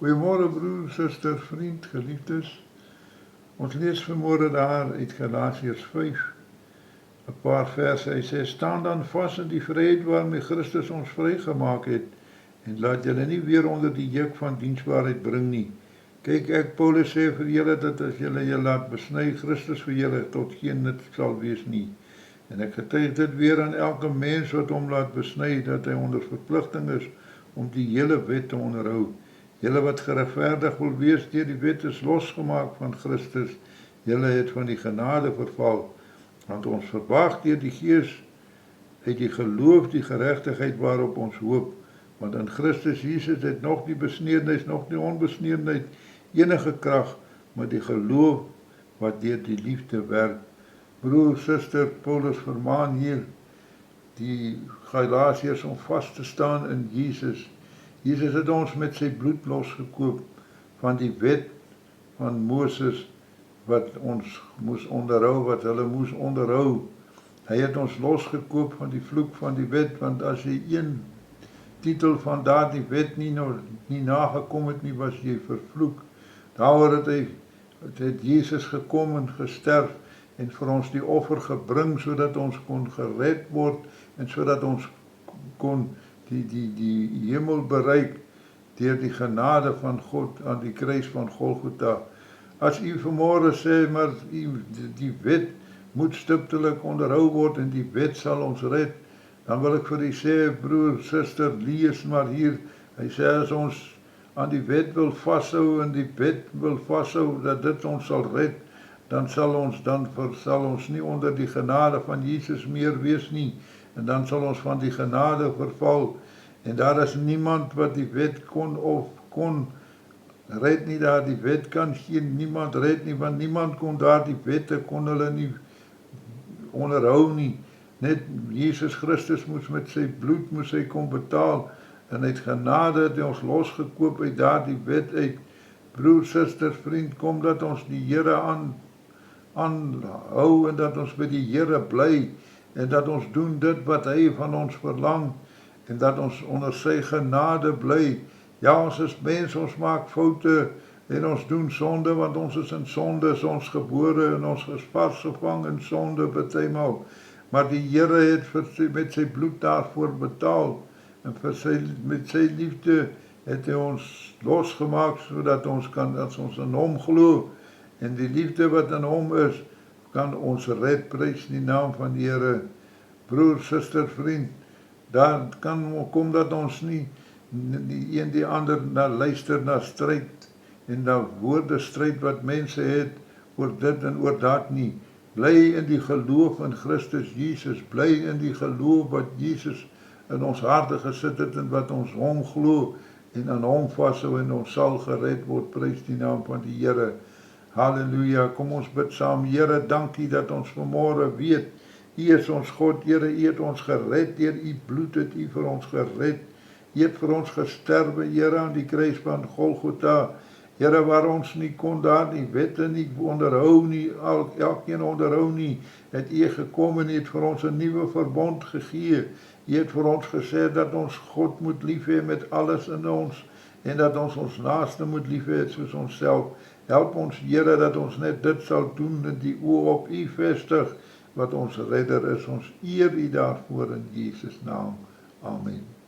Goeiemôre broer, suster, vriend, geliefdes. Ons lees vanmôre daar uit Galasiërs 5, 'n paar verse. Hy sê, staan dan vas in die vryheid waarmee Christus ons vrygemaak het, en laat julle nie weer onder die juk van diensbaarheid bring nie. Kyk, ek Paulus sê vir julle dat as julle julle laat besny, Christus vir julle tot geen nut sal wees nie. En ek getuig dit weer aan elke mens wat hom laat besny, dat hy onder verpligting is om die hele wet te onderhou. Julle wat geregverdig wil wees deur die wet is losgemaak van Christus. Julle het van die genade verval, want ons verwag deur die Gees uit die geloof die geregtigheid waarop ons hoop. Want in Christus Jesus het nog die besnedenis, nog die onbesnedenis enige krag, maar die geloof wat deur die liefde werk. Broer, suster, Paulus vermaan hier die Galasiërs om vas te staan in Jesus. Jesus het ons met sy bloed losgekoop van die wet van Moses wat ons moes onderhou, wat hulle moes onderhou. Hy het ons losgekoop van die vloek van die wet, want as jy een titel van daardie wet nie nagekom het nie, was jy vervloek. Daaroor het Jesus gekom en gesterf en vir ons die offer gebring, sodat ons kon gered word en sodat ons kon die hemel bereik deur die genade van God aan die kruis van Golgotha. As u vanmôre sê, maar die wet moet stiptelik onderhou word en die wet sal ons red, dan wil ek vir u sê, broer, suster, lees maar hier. Hy sê as ons aan die wet wil vashou en die wet wil vashou dat dit ons sal red, dan sal ons nie onder die genade van Jesus meer wees nie. En dan sal ons van die genade verval. En daar is niemand wat die wet kon red nie. Daar die wet kan niemand red nie, want niemand kon daar die wette kon hulle nie onderhou nie. Net Jesus Christus moes met sy bloed moes hy kom betaal. En uit genade het hy ons losgekoop uit daar die wet uit. Broer, suster, vriend, kom dat ons die Here aanhou en dat ons by die Here bly. En dat ons doen dit wat hy van ons verlang, en dat ons onder sy genade bly. Ja, ons is mens, ons maak foute, en ons doen sonde, want ons is in sonde, is ons gebore, en ons is vasgevang in sonde partymal. Maar die Here het met sy bloed daarvoor betaal, en met sy liefde het hy ons losgemaak, sodat as ons in hom glo, en die liefde wat in hom is, kan ons red, prys die naam van die Here. Broer, suster, vriend, daar kom dat ons nie die een die ander luister na stryd en na woordestryd wat mense het oor dit en oor dat nie. Bly in die geloof in Christus Jesus, bly in die geloof wat Jesus in ons harte gesit het en wat ons hom glo en aan hom vashou en ons sal gered word, prys die naam van die Here. Halleluja, kom ons bid saam. Here, dankie dat ons vanmôre weet, U is ons God, Here, U het ons gered, deur U bloed het U vir ons gered. U het vir ons gesterwe, Here, aan die kruis van Golgotha. Here, waar ons nie kon daar die wette nie onderhou nie, elkeen onderhou nie, het U gekom en het vir ons 'n nuwe verbond gegee. U het vir ons gesê dat ons God moet lief hê met alles in ons, en dat ons naaste moet lief hê soos onsself. Help ons, Here, dat ons net dit sal doen en die oë op U vestig, wat ons redder is. Ons eer U daarvoor in Jesus naam. Amen.